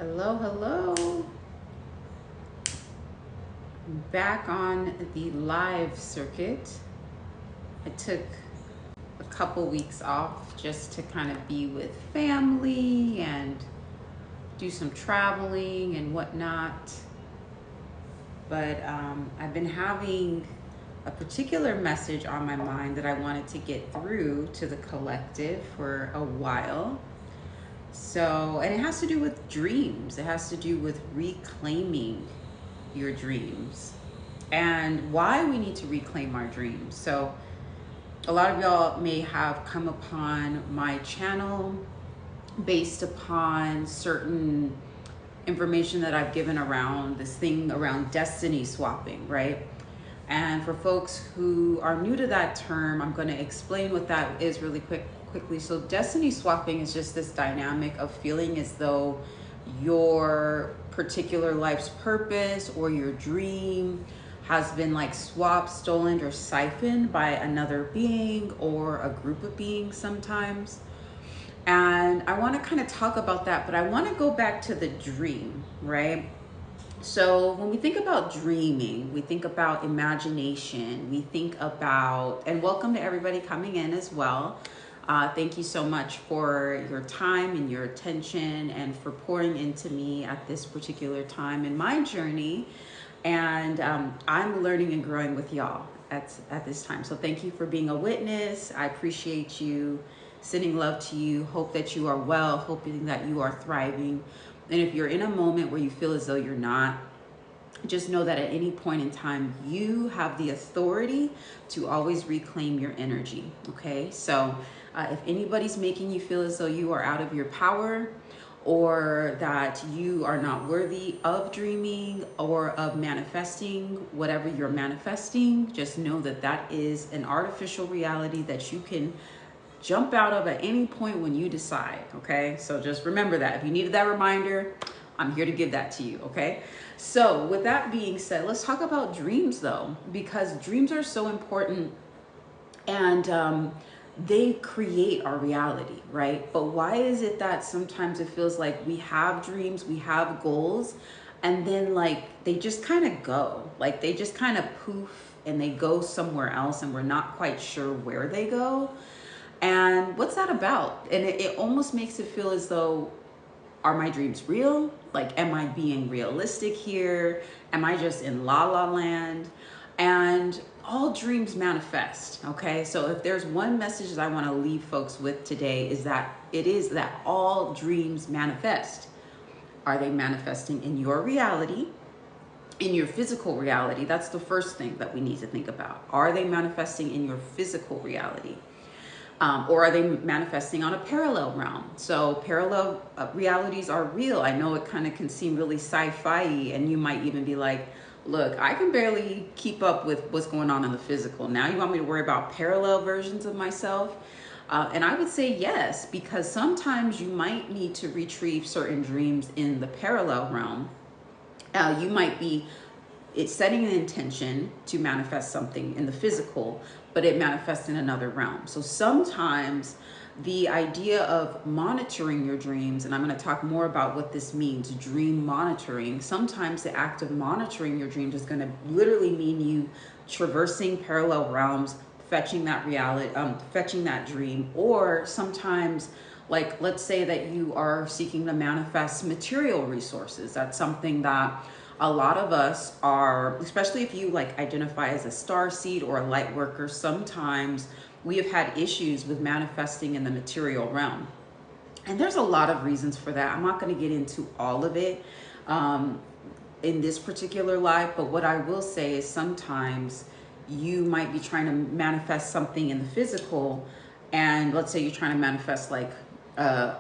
Hello, hello. Back on the live circuit. I took a couple weeks off just to kind of be with family and do some traveling and whatnot. But I've been having a particular message on my mind that I wanted to get through to the collective for a while. So, and it has to do with dreams. It has to do with reclaiming your dreams and why we need to reclaim our dreams. So, a lot of y'all may have come upon my channel based upon certain information that I've given around this thing around destiny swapping, right? And for folks who are new to that term, I'm going to explain what that is really quickly. So destiny swapping is just this dynamic of feeling as though your particular life's purpose or your dream has been like swapped, stolen, or siphoned by another being or a group of beings sometimes. And I want to kind of talk about that, but I want to go back to the dream, right? So when we think about dreaming, we think about imagination, we think about, and welcome to everybody coming in as well. Thank you so much for your time and your attention and for pouring into me at this particular time in my journey. And I'm learning and growing with y'all at this time. So thank you for being a witness. I appreciate you, sending love to you. Hope that you are well, hoping that you are thriving. And if you're in a moment where you feel as though you're not, just know that at any point in time, you have the authority to always reclaim your energy, okay? So if anybody's making you feel as though you are out of your power or that you are not worthy of dreaming or of manifesting whatever you're manifesting, just know that that is an artificial reality that you can jump out of at any point when you decide, okay? So just remember that. If you needed that reminder, I'm here to give that to you, okay? So with that being said, let's talk about dreams though, because dreams are so important and they create our reality, right? But why is it that sometimes it feels like we have dreams, we have goals, and then like they just kind of go, like they just kind of poof and they go somewhere else and we're not quite sure where they go? And what's that about? And it almost makes it feel as though, are my dreams real? Like, am I being realistic here? Am I just in la la land? And all dreams manifest, okay? So if there's one message that I want to leave folks with today is that all dreams manifest. Are they manifesting in your reality? In your physical reality? That's the first thing that we need to think about. Are they manifesting in your physical reality? Or are they manifesting on a parallel realm? So parallel realities are real. I know it kind of can seem really sci-fi, and you might even be like, look, I can barely keep up with what's going on in the physical. Now you want me to worry about parallel versions of myself? And I would say yes, because sometimes you might need to retrieve certain dreams in the parallel realm. You might be it's setting an intention to manifest something in the physical, but it manifests in another realm. So sometimes the idea of monitoring your dreams, and I'm going to talk more about what this means, dream monitoring. Sometimes the act of monitoring your dreams is going to literally mean you traversing parallel realms, fetching that reality, fetching that dream, or sometimes like, let's say that you are seeking to manifest material resources. That's something that a lot of us are, especially if you like identify as a star seed or a light worker, sometimes we have had issues with manifesting in the material realm. And there's a lot of reasons for that. I'm not going to get into all of it in this particular live, but what I will say is sometimes you might be trying to manifest something in the physical, and let's say you're trying to manifest like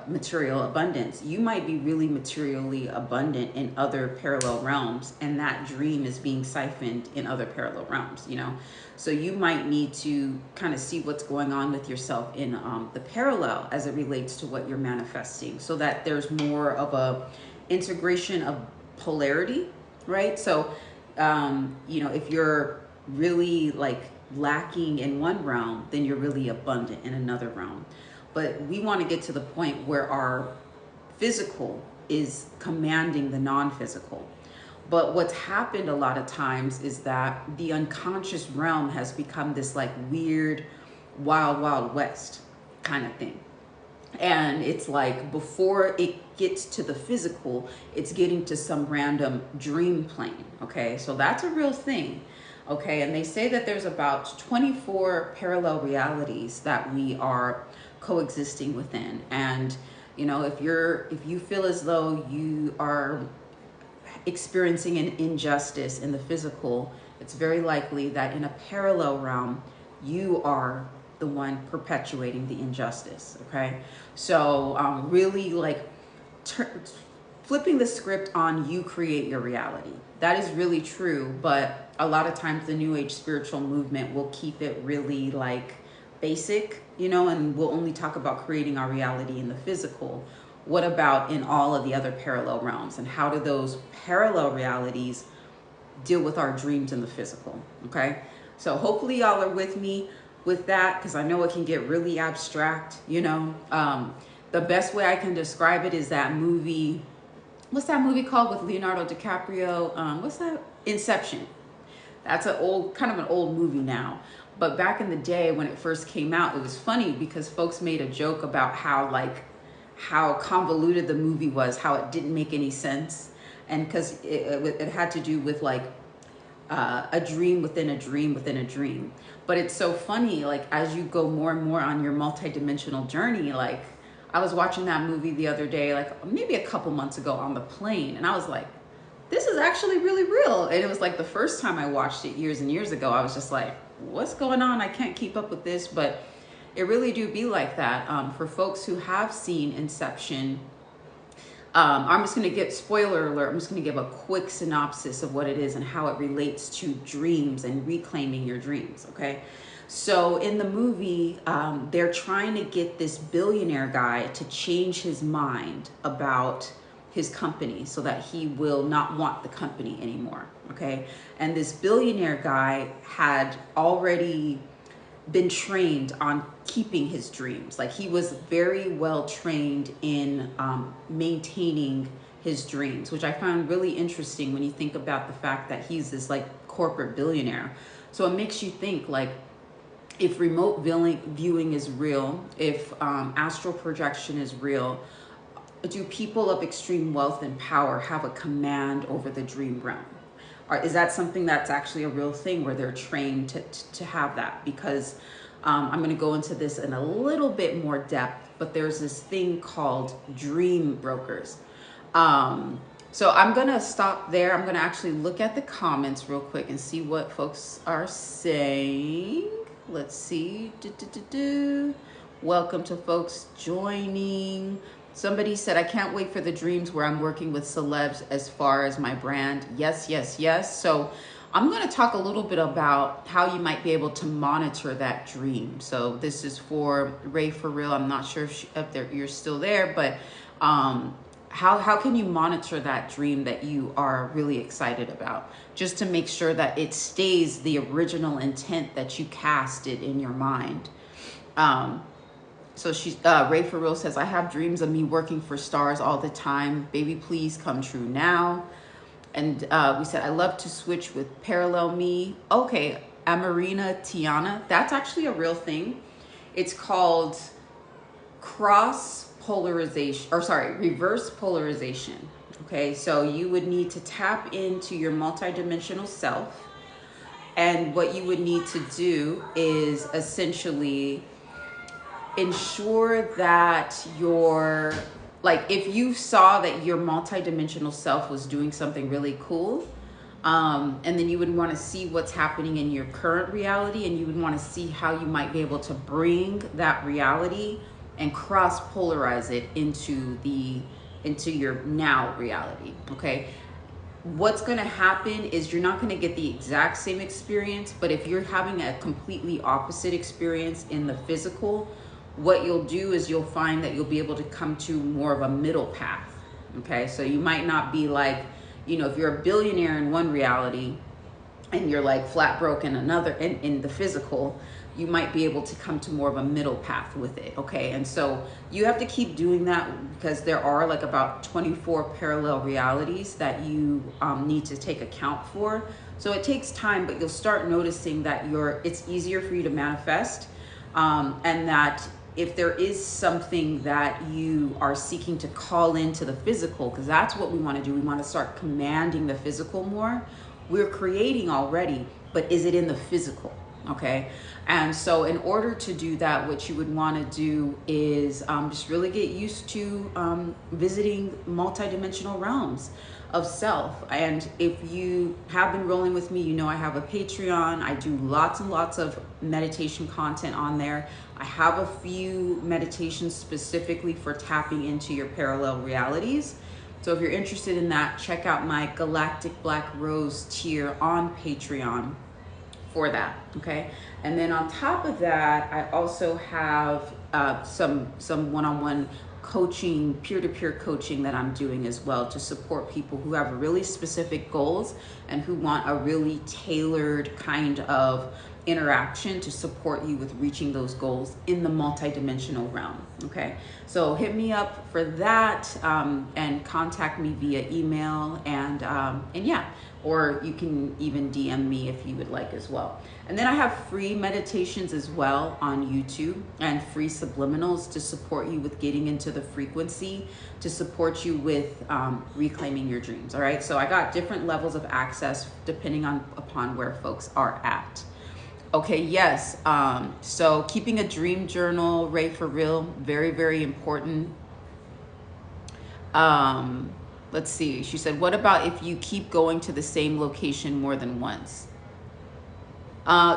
material abundance. You might be really materially abundant in other parallel realms, and that dream is being siphoned in other parallel realms, you know? So you might need to kind of see what's going on with yourself in the parallel as it relates to what you're manifesting, so that there's more of a integration of polarity, right? So, you know, if you're really like lacking in one realm, then you're really abundant in another realm. But we want to get to the point where our physical is commanding the non-physical. But what's happened a lot of times is that the unconscious realm has become this like weird, wild, wild west kind of thing. And it's like before it gets to the physical, it's getting to some random dream plane. Okay, so that's a real thing. Okay, and they say that there's about 24 parallel realities that we are coexisting within. And you know, if you feel as though you are experiencing an injustice in the physical, it's very likely that in a parallel realm, you are the one perpetuating the injustice. Okay, so really like flipping the script on you create your reality. That is really true, but a lot of times the New Age spiritual movement will keep it really like basic, you know, and we'll only talk about creating our reality in the physical. What about in all of the other parallel realms, and how do those parallel realities deal with our dreams in the physical? Okay, so hopefully y'all are with me with that, because I know it can get really abstract, you know. The best way I can describe it is that movie, what's that movie called with Leonardo DiCaprio? What's that? Inception. That's an old, kind of an old movie now. But back in the day when it first came out, it was funny because folks made a joke about how convoluted the movie was, how it didn't make any sense. And because it had to do with like a dream within a dream within a dream. But it's so funny, like as you go more and more on your multidimensional journey, like I was watching that movie the other day, like maybe a couple months ago on the plane, and I was like, this is actually really real. And it was like the first time I watched it years and years ago, I was just like, what's going on? I can't keep up with this. But it really do be like that. For folks who have seen Inception, I'm just going to get, spoiler alert, I'm just going to give a quick synopsis of what it is and how it relates to dreams and reclaiming your dreams, okay? So in the movie, they're trying to get this billionaire guy to change his mind about his company so that he will not want the company anymore, okay? And this billionaire guy had already been trained on keeping his dreams. Like he was very well trained in maintaining his dreams, which I found really interesting when you think about the fact that he's this like corporate billionaire. So it makes you think, like, if remote viewing is real, if astral projection is real, do people of extreme wealth and power have a command over the dream realm? Or is that something that's actually a real thing where they're trained to have that? Because I'm going to go into this in a little bit more depth, but there's this thing called dream brokers. So I'm going to stop there. I'm going to actually look at the comments real quick and see what folks are saying. Let's see. Welcome to folks joining. Somebody said, I can't wait for the dreams where I'm working with celebs as far as my brand. Yes, yes, yes. So I'm going to talk a little bit about how you might be able to monitor that dream. So this is for Ray for real. I'm not sure if you're still there, but how can you monitor that dream that you are really excited about, just to make sure that it stays the original intent that you casted in your mind? So Ray for real says, I have dreams of me working for stars all the time. Baby, please come true now. And we said, I love to switch with parallel me. Okay, Amarina Tiana, that's actually a real thing. It's called reverse polarization. Okay, so you would need to tap into your multidimensional self. And what you would need to do is essentially ensure that your, like, if you saw that your multidimensional self was doing something really cool, and then you would want to see what's happening in your current reality, and you would want to see how you might be able to bring that reality and cross polarize it into your now reality. Okay, what's going to happen is you're not going to get the exact same experience, but if you're having a completely opposite experience in the physical, what you'll do is you'll find that you'll be able to come to more of a middle path. Okay, so you might not be like, you know, if you're a billionaire in one reality and you're like flat broke in another, in the physical, you might be able to come to more of a middle path with it, okay? And so you have to keep doing that, because there are like about 24 parallel realities that you need to take account for. So it takes time, but you'll start noticing that it's easier for you to manifest, and that if there is something that you are seeking to call into the physical, because that's what we want to do, we want to start commanding the physical more. We're creating already, but is it in the physical? Okay. And so in order to do that, what you would want to do is just really get used to visiting multidimensional realms of self. And if you have been rolling with me, you know I have a Patreon. I do lots and lots of meditation content on there. I have a few meditations specifically for tapping into your parallel realities. So if you're interested in that, check out my Galactic Black Rose tier on Patreon for that, okay? And then on top of that, I also have some one-on-one coaching, peer-to-peer coaching that I'm doing as well, to support people who have really specific goals and who want a really tailored kind of interaction to support you with reaching those goals in the multidimensional realm, okay? So hit me up for that, and contact me via email, and yeah, or you can even DM me if you would like as well. And then I have free meditations as well on YouTube, and free subliminals to support you with getting into the frequency, to support you with reclaiming your dreams, all right? So I got different levels of access depending upon where folks are at. Okay, yes, so keeping a dream journal, Ray, for real, very, very important. Let's see, she said, what about if you keep going to the same location more than once?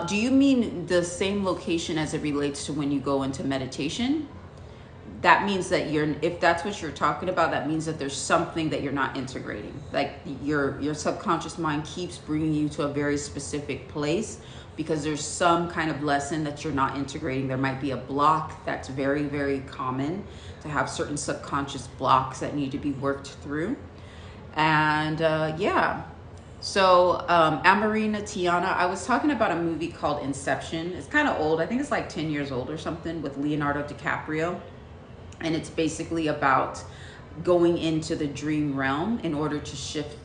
Do you mean the same location as it relates to when you go into meditation? That means that if that's what you're talking about, that means that there's something that you're not integrating. Like your subconscious mind keeps bringing you to a very specific place because there's some kind of lesson that you're not integrating. There might be a block. That's very, very common to have certain subconscious blocks that need to be worked through. And yeah. So Amarina Tiana, I was talking about a movie called Inception. It's kind of old. I think it's like 10 years old or something, with Leonardo DiCaprio. And it's basically about going into the dream realm in order to shift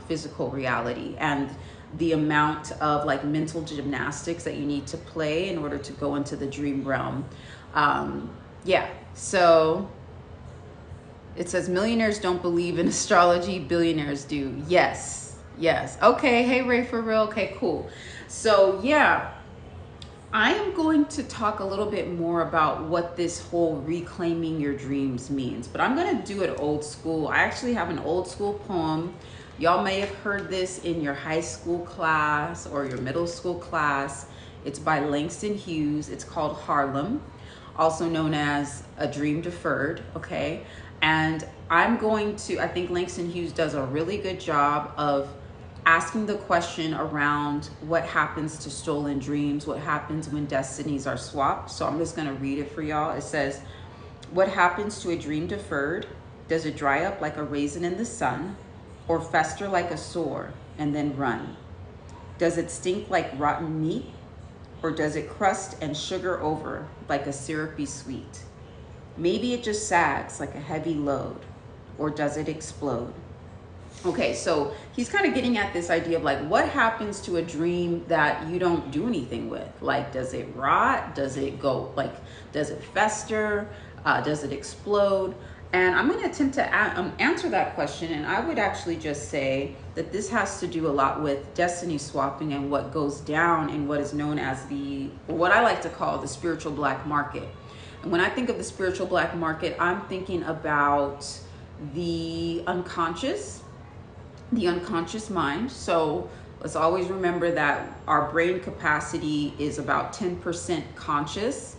physical reality, and the amount of like mental gymnastics that you need to play in order to go into the dream realm. Yeah, so it says millionaires don't believe in astrology, billionaires do. Yes, yes. Okay, hey Ray, for real. Okay, cool. So yeah, I am going to talk a little bit more about what this whole reclaiming your dreams means, but I'm going to do it old school. I actually have an old school poem. Y'all may have heard this in your high school class or your middle school class. It's by Langston Hughes. It's called Harlem, also known as A Dream Deferred, okay? And I think Langston Hughes does a really good job of asking the question around what happens to stolen dreams, what happens when destinies are swapped. So I'm just gonna read it for y'all. It says, what happens to a dream deferred? Does it dry up like a raisin in the sun, or fester like a sore and then run? Does it stink like rotten meat, or does it crust and sugar over like a syrupy sweet? Maybe it just sags like a heavy load, or does it explode? Okay, so he's kind of getting at this idea of like, what happens to a dream that you don't do anything with? Like, does it rot? Does it go, like, does it fester? Does it explode? And I'm going to attempt to answer that question. And I would actually just say that this has to do a lot with destiny swapping and what goes down in what is known as what I like to call the spiritual black market. And when I think of the spiritual black market, I'm thinking about the unconscious mind. So let's always remember that our brain capacity is about 10% conscious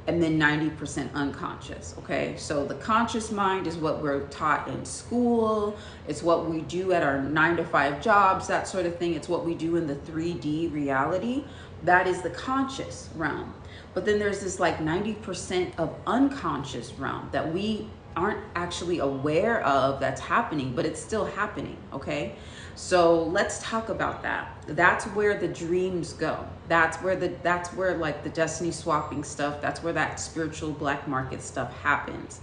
and then 90% unconscious, okay? So the conscious mind is what we're taught in school. It's what we do at our 9-to-5 jobs, that sort of thing. It's what we do in the 3D reality. That is the conscious realm. But then there's this like 90% of unconscious realm that we aren't actually aware of that's happening, but it's still happening, okay? So let's talk about that. That's where the dreams go. That's where like the destiny swapping stuff, that's where that spiritual black market stuff happens.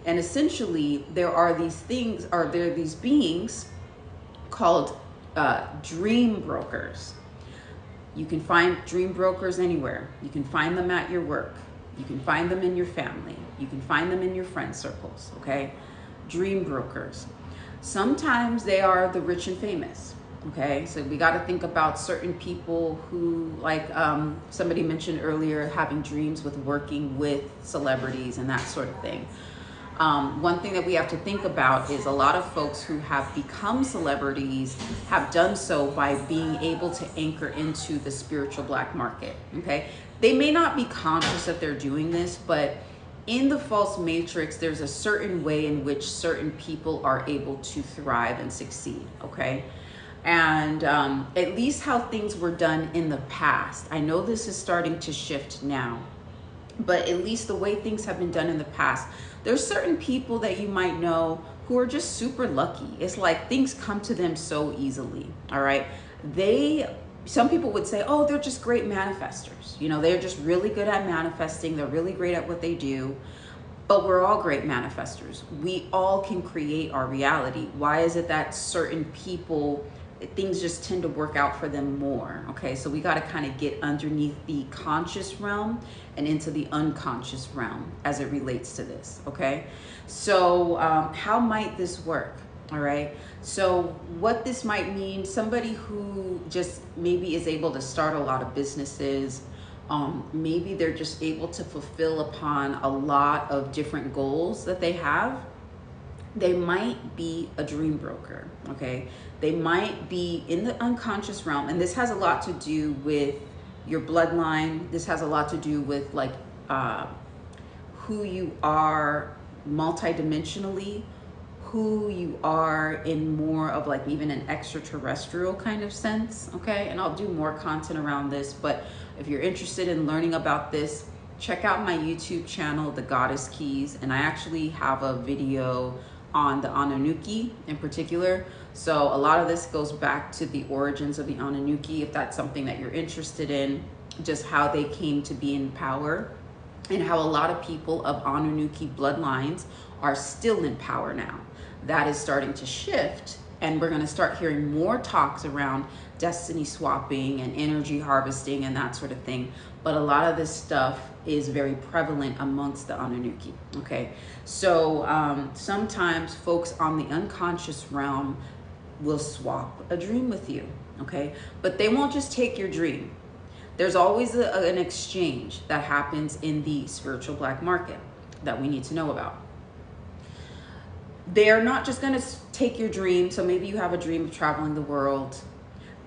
And essentially there are these beings called dream brokers. You can find dream brokers anywhere. You can find them at your work. You can find them in your family. You can find them in your friend circles, okay? Dream brokers. Sometimes they are the rich and famous, okay? So we got to think about certain people who, like somebody mentioned earlier, having dreams with working with celebrities and that sort of thing. One thing that we have to think about is a lot of folks who have become celebrities have done so by being able to anchor into the spiritual black market, okay? They may not be conscious that they're doing this, but in the false matrix, there's a certain way in which certain people are able to thrive and succeed, okay? And at least how things were done in the past. I know this is starting to shift now, but at least the way things have been done in the past, there's certain people that you might know who are just super lucky. It's like things come to them so easily, all right? Some people would say, oh, they're just great manifestors. You know, they're just really good at manifesting. They're really great at what they do. But we're all great manifestors. We all can create our reality. Why is it that certain people, things just tend to work out for them more? Okay, so we got to kind of get underneath the conscious realm and into the unconscious realm as it relates to this, okay? So how might this work? All right, so what this might mean, somebody who just maybe is able to start a lot of businesses, maybe they're just able to fulfill upon a lot of different goals that they have. They might be a dream broker, okay? They might be in the unconscious realm, and this has a lot to do with your bloodline. This has a lot to do with like who you are multidimensionally, who you are in more of like even an extraterrestrial kind of sense, okay? And I'll do more content around this, but if you're interested in learning about this, check out my YouTube channel, The Goddess Keys, and I actually have a video on the Anunnaki in particular. So a lot of this goes back to the origins of the Anunnaki, if that's something that you're interested in, just how they came to be in power and how a lot of people of Anunnaki bloodlines are still in power now. That is starting to shift, and we're going to start hearing more talks around destiny swapping and energy harvesting and that sort of thing. But a lot of this stuff is very prevalent amongst the Anunnaki, okay? So sometimes folks on the unconscious realm will swap a dream with you, okay? But they won't just take your dream. There's always an exchange that happens in the spiritual black market that we need to know about. They're not just going to take your dream. So maybe you have a dream of traveling the world.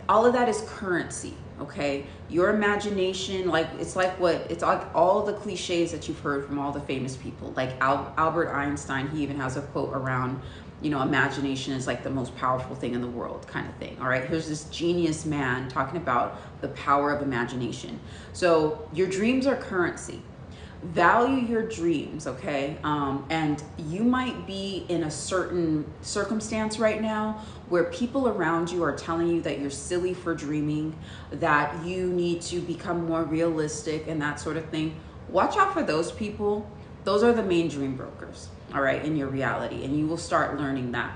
All of that is currency, okay? Your imagination, it's like all the cliches that you've heard from all the famous people. Like Albert Einstein, he even has a quote around, you know, imagination is like the most powerful thing in the world kind of thing, all right? Here's this genius man talking about the power of imagination. So your dreams are currency. Value your dreams, okay? And you might be in a certain circumstance right now where people around you are telling you that you're silly for dreaming, that you need to become more realistic and that sort of thing. Watch out for those people. Those are the main dream brokers, all right, in your reality, and you will start learning that.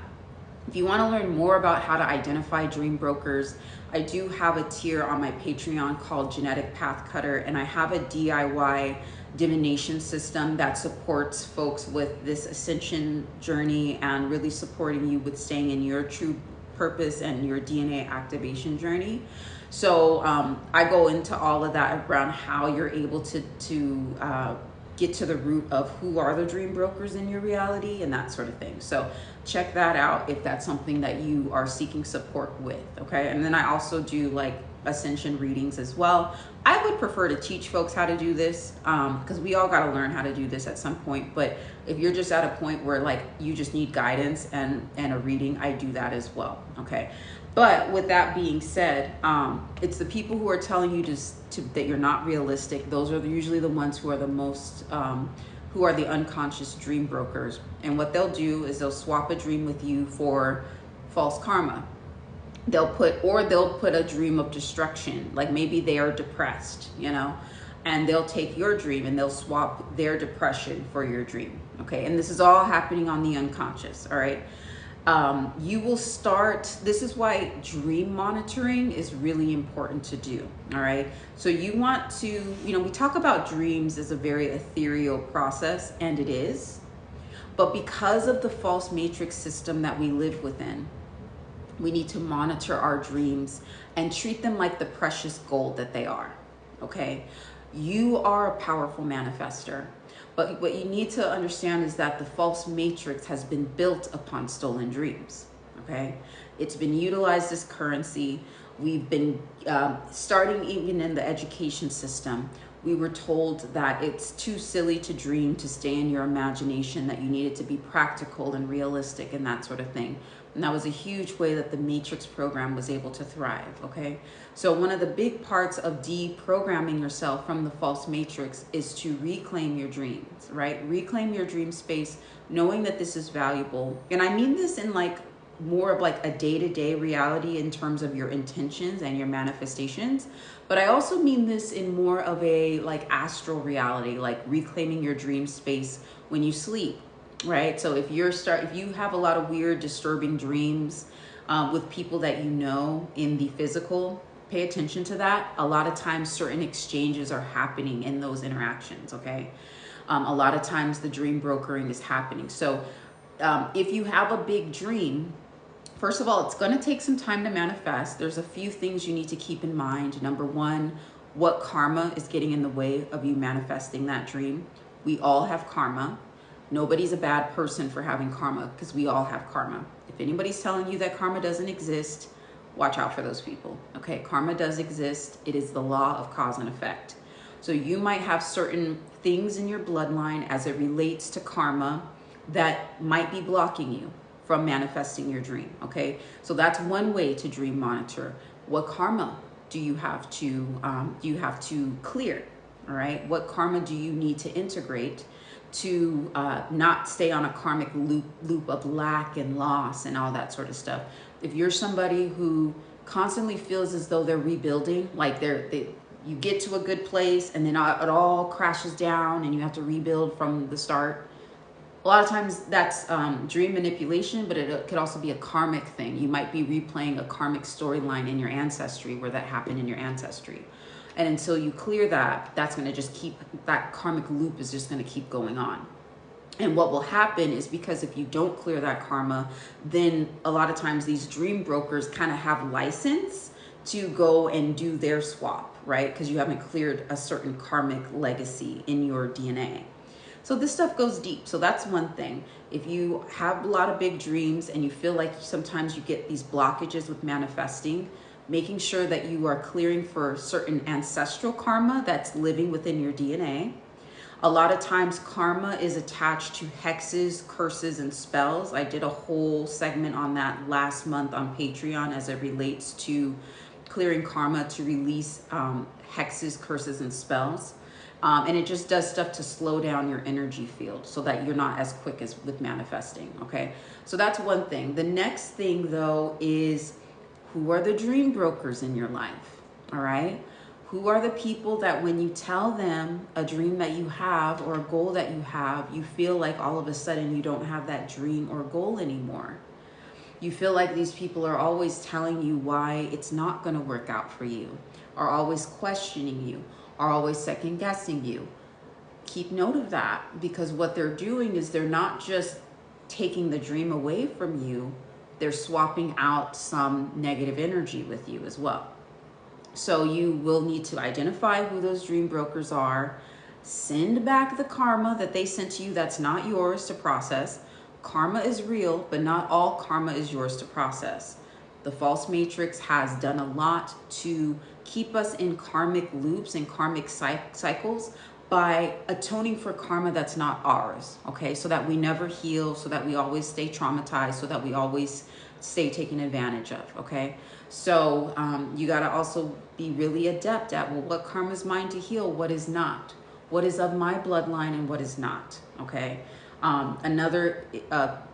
If you want to learn more about how to identify dream brokers, I do have a tier on my Patreon called Genetic Path Cutter, and I have a DIY divination system that supports folks with this ascension journey and really supporting you with staying in your true purpose and your DNA activation journey. So I go into all of that around how you're able to get to the root of who are the dream brokers in your reality and that sort of thing. So check that out if that's something that you are seeking support with, okay? And then I also do like ascension readings as well. I would prefer to teach folks how to do this because we all got to learn how to do this at some point. But if you're just at a point where like you just need guidance and a reading, I do that as well, okay? But with that being said, it's the people who are telling you that you're not realistic. Those are usually the ones who are the most, who are the unconscious dream brokers. And what they'll do is they'll swap a dream with you for false karma. They'll put a dream of destruction, like maybe they are depressed, you know, and they'll take your dream and they'll swap their depression for your dream. Okay, and this is all happening on the unconscious. All right. You will start, this is why dream monitoring is really important to do. All right. So you want to, you know, we talk about dreams as a very ethereal process, and it is, but because of the false matrix system that we live within, we need to monitor our dreams and treat them like the precious gold that they are. Okay. You are a powerful manifester. But what you need to understand is that the false matrix has been built upon stolen dreams, okay? It's been utilized as currency. We've been, starting even in the education system, we were told that it's too silly to dream, to stay in your imagination, that you needed to be practical and realistic and that sort of thing. And that was a huge way that the Matrix program was able to thrive, okay? So one of the big parts of deprogramming yourself from the false matrix is to reclaim your dreams, right? Reclaim your dream space, knowing that this is valuable. And I mean this in like more of like a day-to-day reality in terms of your intentions and your manifestations. But I also mean this in more of a like astral reality, like reclaiming your dream space when you sleep. Right. So if you have a lot of weird, disturbing dreams with people that you know in the physical, pay attention to that. A lot of times certain exchanges are happening in those interactions. OK, a lot of times the dream brokering is happening. So if you have a big dream, first of all, it's going to take some time to manifest. There's a few things you need to keep in mind. Number one, what karma is getting in the way of you manifesting that dream. We all have karma. Nobody's a bad person for having karma, because we all have karma. If anybody's telling you that karma doesn't exist, watch out for those people. Okay, karma does exist. It is the law of cause and effect. So you might have certain things in your bloodline as it relates to karma that might be blocking you from manifesting your dream. Okay, so that's one way to dream monitor. What karma do you have to clear? All right, what karma do you need to integrate to not stay on a karmic loop of lack and loss and all that sort of stuff? If you're somebody who constantly feels as though they're rebuilding, like you get to a good place and then it all crashes down and you have to rebuild from the start, a lot of times that's dream manipulation, but it could also be a karmic thing. You might be replaying a karmic storyline in your ancestry where that happened in your ancestry. And until you clear that, that's going to just keep, that karmic loop is just going to keep going on. And what will happen is, because if you don't clear that karma, then a lot of times these dream brokers kind of have license to go and do their swap, right? Because you haven't cleared a certain karmic legacy in your DNA. So this stuff goes deep. So that's one thing. If you have a lot of big dreams and you feel like sometimes you get these blockages with manifesting, making sure that you are clearing for certain ancestral karma that's living within your DNA. A lot of times karma is attached to hexes, curses, and spells. I did a whole segment on that last month on Patreon as it relates to clearing karma to release hexes, curses, and spells. And it just does stuff to slow down your energy field so that you're not as quick as with manifesting. Okay, so that's one thing. The next thing though is, who are the dream brokers in your life? All right. Who are the people that when you tell them a dream that you have or a goal that you have, you feel like all of a sudden you don't have that dream or goal anymore? You feel like these people are always telling you why it's not going to work out for you, are always questioning you, are always second guessing you. Keep note of that, because what they're doing is they're not just taking the dream away from you, they're swapping out some negative energy with you as well. So you will need to identify who those dream brokers are, send back the karma that they sent to you that's not yours to process. Karma is real, but not all karma is yours to process. The false matrix has done a lot to keep us in karmic loops and karmic cycles by atoning for karma that's not ours, okay? So that we never heal, so that we always stay traumatized, so that we always stay taken advantage of, okay? So you gotta also be really adept at, well, what karma is mine to heal, what is not? what is of my bloodline and what is not, okay? Another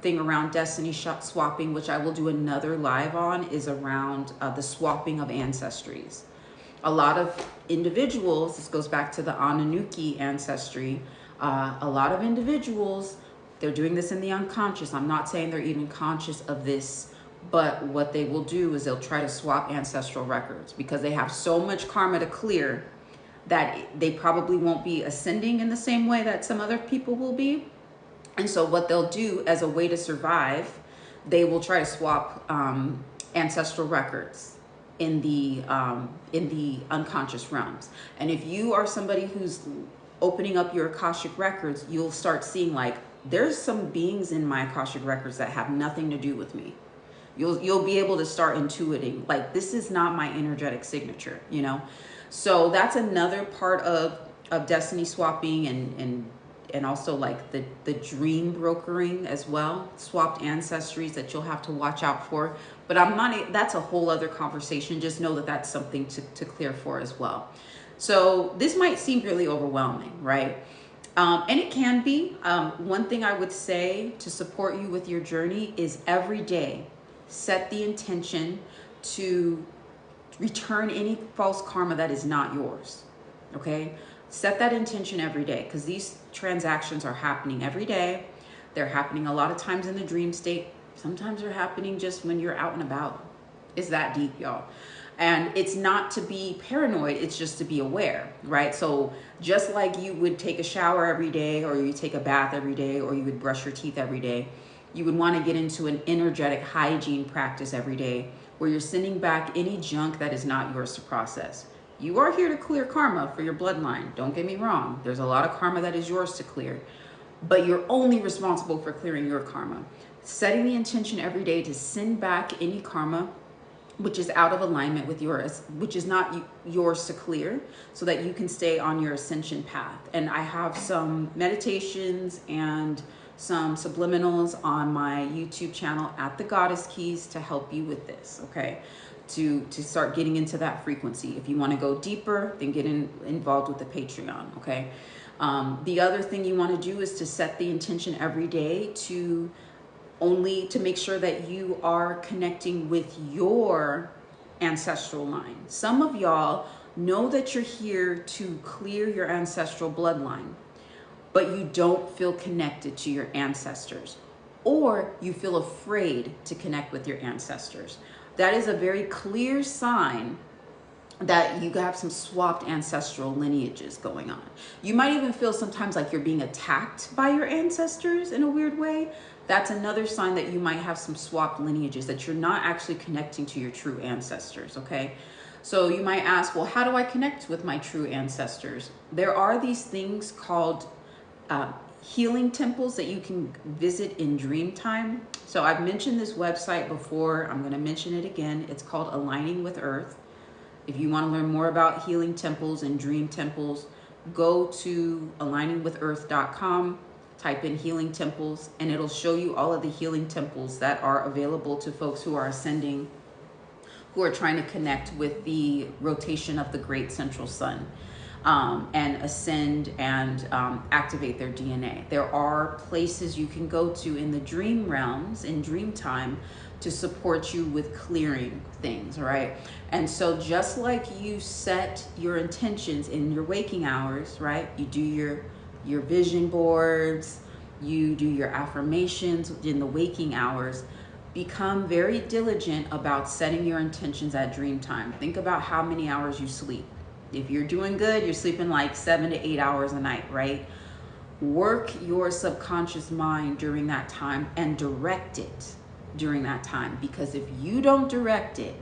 thing around destiny swapping, which I will do another live on, is around the swapping of ancestries. A lot of individuals, this goes back to the Anunnaki ancestry, a lot of individuals, they're doing this in the unconscious. I'm not saying they're even conscious of this, but what they will do is they'll try to swap ancestral records because they have so much karma to clear that they probably won't be ascending in the same way that some other people will be. And so what they'll do as a way to survive, they will try to swap ancestral records in the unconscious realms. And if you are somebody who's opening up your Akashic records, you'll start seeing like, there's some beings in my Akashic records that have nothing to do with me. You'll be able to start intuiting, like, this is not my energetic signature, you know? So that's another part of destiny swapping and also like the dream brokering as well, swapped ancestries that you'll have to watch out for. But that's a whole other conversation. Just know that that's something to clear for as well. So this might seem really overwhelming, right? And it can be. One thing I would say to support you with your journey is every day, set the intention to return any false karma that is not yours, okay? Set that intention every day, because these transactions are happening every day. They're happening a lot of times in the dream state. Sometimes they're happening just when you're out and about. It's that deep, y'all. And it's not to be paranoid, it's just to be aware, right? So just like you would take a shower every day, or you take a bath every day, or you would brush your teeth every day, you would want to get into an energetic hygiene practice every day where you're sending back any junk that is not yours to process. You are here to clear karma for your bloodline. Don't get me wrong. There's a lot of karma that is yours to clear, but you're only responsible for clearing your karma. Setting the intention every day to send back any karma which is out of alignment with yours, which is not yours to clear, so that you can stay on your ascension path. And I have some meditations and some subliminals on my YouTube channel at the Goddess Keys to help you with this, okay? To start getting into that frequency. If you want to go deeper, then get involved with the Patreon, okay? The other thing you want to do is to set the intention every day to make sure that you are connecting with your ancestral line. Some of y'all know that you're here to clear your ancestral bloodline, but you don't feel connected to your ancestors, or you feel afraid to connect with your ancestors. That is a very clear sign that you have some swapped ancestral lineages going on. You might even feel sometimes like you're being attacked by your ancestors in a weird way. That's another sign that you might have some swapped lineages, that you're not actually connecting to your true ancestors, okay? So you might ask, well, how do I connect with my true ancestors? There are these things called healing temples that you can visit in dream time. So I've mentioned this website before. I'm going to mention it again. It's called Aligning with Earth. If you want to learn more about healing temples and dream temples, go to aligningwithearth.com, type in healing temples, and it'll show you all of the healing temples that are available to folks who are ascending, who are trying to connect with the rotation of the great central sun, and ascend and activate their DNA. There are places you can go to in the dream realms, in dream time, to support you with clearing things, right? And so just like you set your intentions in your waking hours, right? You do your vision boards, you do your affirmations in the waking hours. Become very diligent about setting your intentions at dream time. Think about how many hours you sleep. If you're doing good, you're sleeping like 7 to 8 hours a night, right? Work your subconscious mind during that time and direct it during that time, because if you don't direct it,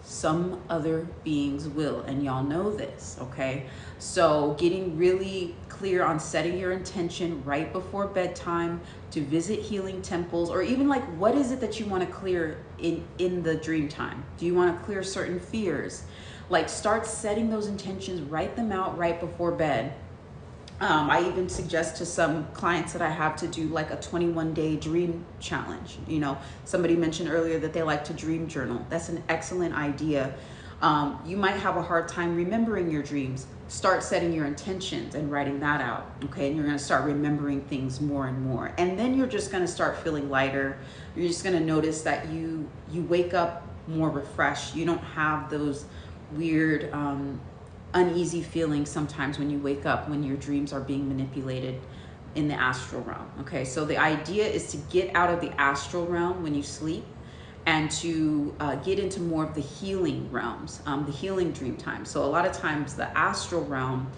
some other beings will, and y'all know this, okay? So getting really clear on setting your intention right before bedtime to visit healing temples, or even like, what is it that you want to clear in the dream time? Do you want to clear certain fears? Like, start setting those intentions, write them out right before bed. I even suggest to some clients that I have to do like a 21-day dream challenge. You know, somebody mentioned earlier that they like to dream journal. That's an excellent idea. You might have a hard time remembering your dreams. Start setting your intentions and writing that out, okay? And you're going to start remembering things more and more. And then you're just going to start feeling lighter. You're just going to notice that you wake up more refreshed. You don't have those weird uneasy feelings sometimes when you wake up when your dreams are being manipulated in the astral realm. Okay, so the idea is to get out of the astral realm when you sleep and to get into more of the healing realms, the healing dream time. So a lot of times the astral realm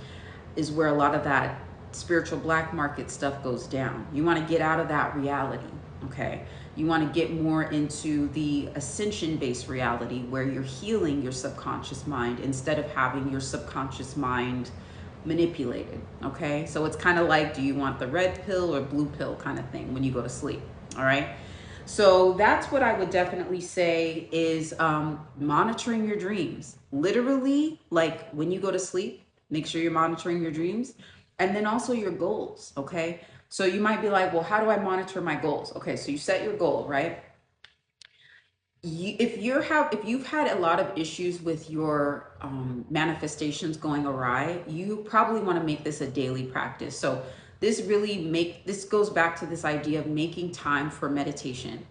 is where a lot of that spiritual black market stuff goes down. You want to get out of that reality, okay? You want to get more into the ascension-based reality where you're healing your subconscious mind instead of having your subconscious mind manipulated, okay? So it's kind of like, do you want the red pill or blue pill kind of thing when you go to sleep, all right? So that's what I would definitely say is monitoring your dreams. Literally, like when you go to sleep, make sure you're monitoring your dreams and then also your goals, okay? So you might be like, well, how do I monitor my goals? Okay, so you set your goal, right? If you've had a lot of issues with your manifestations going awry, you probably want to make this a daily practice. So this goes back to this idea of making time for meditation.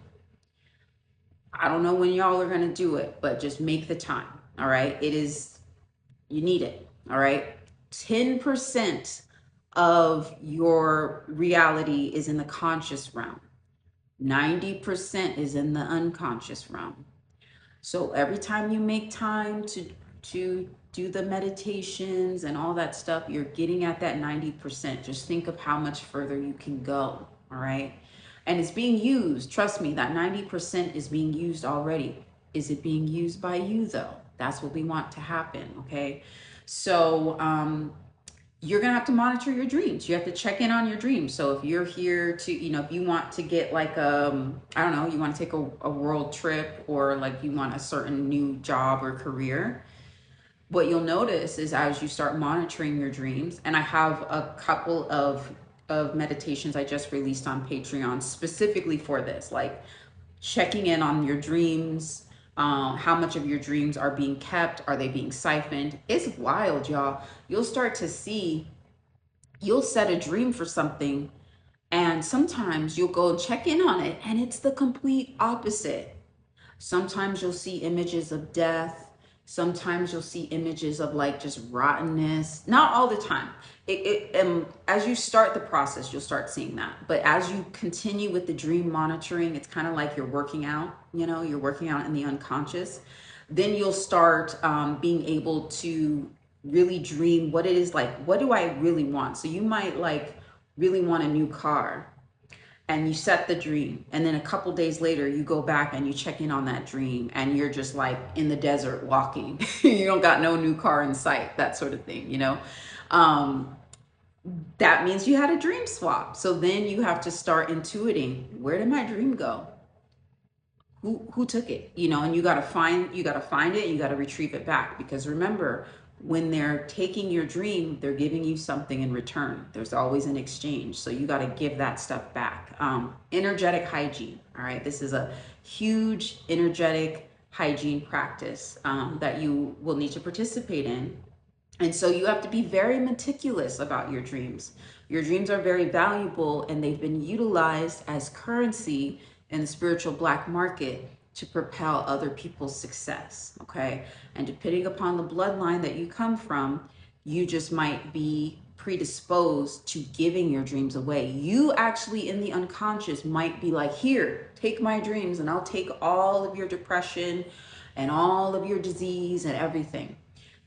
I don't know when y'all are going to do it, but just make the time. All right. You need it. All right. 10% of your reality is in the conscious realm. 90% is in the unconscious realm. So every time you make time to do the meditations and all that stuff, you're getting at that 90%. Just think of how much further you can go, all right? And it's being used. Trust me, that 90% is being used already. Is it being used by you though? That's what we want to happen, okay? So you're gonna have to monitor your dreams. You have to check in on your dreams. So if you're here to, if you want to get like I don't know, you want to take a world trip or like you want a certain new job or career, what you'll notice is as you start monitoring your dreams, and I have a couple of meditations I just released on Patreon specifically for this, like checking in on your dreams, how much of your dreams are being kept, are they being siphoned? It's wild, y'all. You'll start to see, you'll set a dream for something and sometimes you'll go check in on it and it's the complete opposite. Sometimes you'll see images of death. Sometimes you'll see images of like just rottenness. Not all the time. As you start the process, you'll start seeing that. But as you continue with the dream monitoring, it's kind of like you're working out. You're working out in the unconscious. Then you'll start being able to really dream what it is like. What do I really want? So you might like really want a new car and you set the dream, and then a couple days later you go back and you check in on that dream and you're just like in the desert walking. You don't got no new car in sight, that sort of thing. That means you had a dream swap. So then you have to start intuiting, where did my dream go? Who took it? And you got to find it, you got to retrieve it back, because remember, when they're taking your dream, they're giving you something in return. There's always an exchange. So you got to give that stuff back. Energetic hygiene. All right. This is a huge energetic hygiene practice that you will need to participate in. And so you have to be very meticulous about your dreams. Your dreams are very valuable and they've been utilized as currency in the spiritual black market to propel other people's success, okay? And depending upon the bloodline that you come from, you just might be predisposed to giving your dreams away. You actually in the unconscious might be like, here, take my dreams and I'll take all of your depression and all of your disease and everything.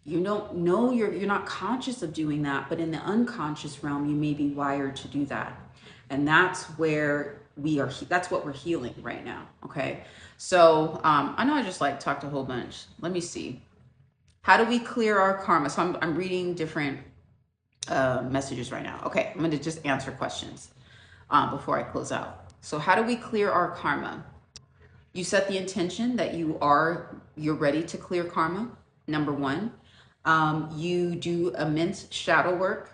You don't know, you're not conscious of doing that, but in the unconscious realm, you may be wired to do that. And that's where that's what we're healing right now, okay? So I know I just like talked a whole bunch. Let me see. How do we clear our karma? So I'm reading different messages right now. Okay, I'm gonna just answer questions before I close out. So how do we clear our karma? You set the intention that you're ready to clear karma, number one. You do immense shadow work.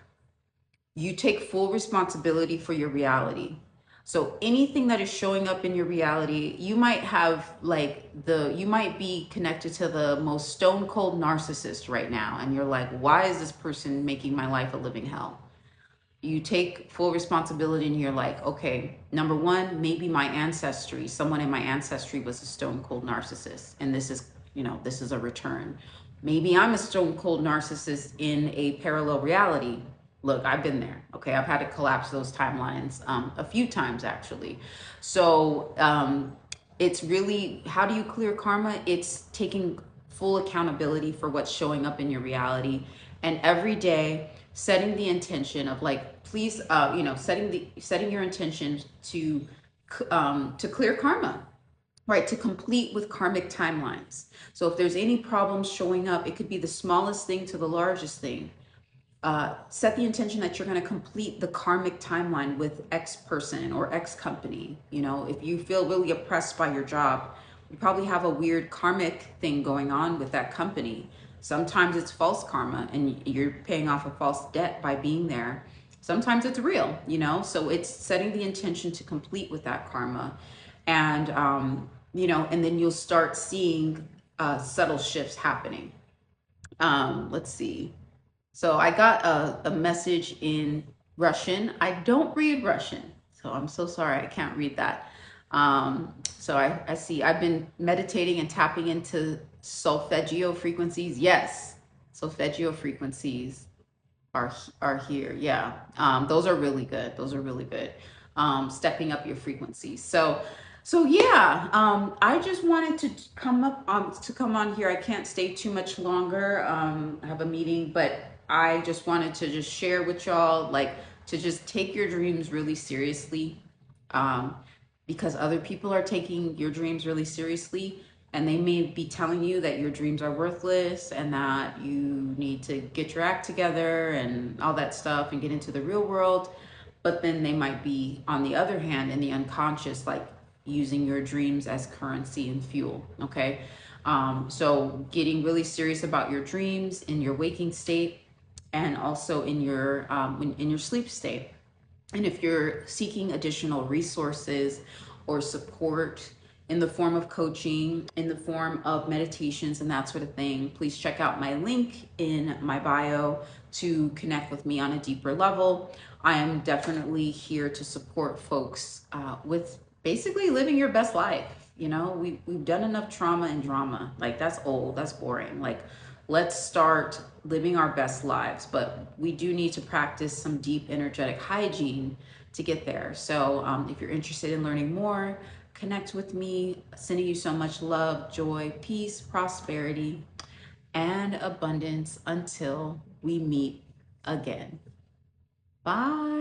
You take full responsibility for your reality. So anything that is showing up in your reality, you might have like you might be connected to the most stone cold narcissist right now. And you're like, why is this person making my life a living hell? You take full responsibility and you're like, okay, number one, maybe my ancestry, someone in my ancestry was a stone cold narcissist. And this is, this is a return. Maybe I'm a stone cold narcissist in a parallel reality. Look, I've been there. Okay. I've had to collapse those timelines a few times actually. So it's really, how do you clear karma? It's taking full accountability for what's showing up in your reality. And every day, setting the intention of like, please, setting your intention to clear karma, right? To complete with karmic timelines. So if there's any problems showing up, it could be the smallest thing to the largest thing. Set the intention that you're going to complete the karmic timeline with X person or X company. If you feel really oppressed by your job, you probably have a weird karmic thing going on with that company. Sometimes it's false karma and you're paying off a false debt by being there. Sometimes it's real, so it's setting the intention to complete with that karma. And, and then you'll start seeing subtle shifts happening. Let's see. So I got a message in Russian. I don't read Russian, so I'm so sorry I can't read that. So I see I've been meditating and tapping into solfeggio frequencies. Yes, solfeggio frequencies are here. Yeah, those are really good. Those are really good. Stepping up your frequencies. So yeah, I just wanted to come on here. I can't stay too much longer. I have a meeting, but I just wanted to just share with y'all, like, to just take your dreams really seriously, um, because other people are taking your dreams really seriously, and they may be telling you that your dreams are worthless and that you need to get your act together and all that stuff and get into the real world. But then they might be, on the other hand, in the unconscious, like using your dreams as currency and fuel. Okay. So getting really serious about your dreams in your waking state and also in your sleep state. And if you're seeking additional resources or support in the form of coaching, in the form of meditations and that sort of thing, please check out my link in my bio to connect with me on a deeper level. I am definitely here to support folks with basically living your best life. We've done enough trauma and drama. Like, that's old, that's boring. Like, let's start living our best lives, but we do need to practice some deep energetic hygiene to get there. So if you're interested in learning more, connect with me. Sending you so much love, joy, peace, prosperity, and abundance until we meet again. Bye.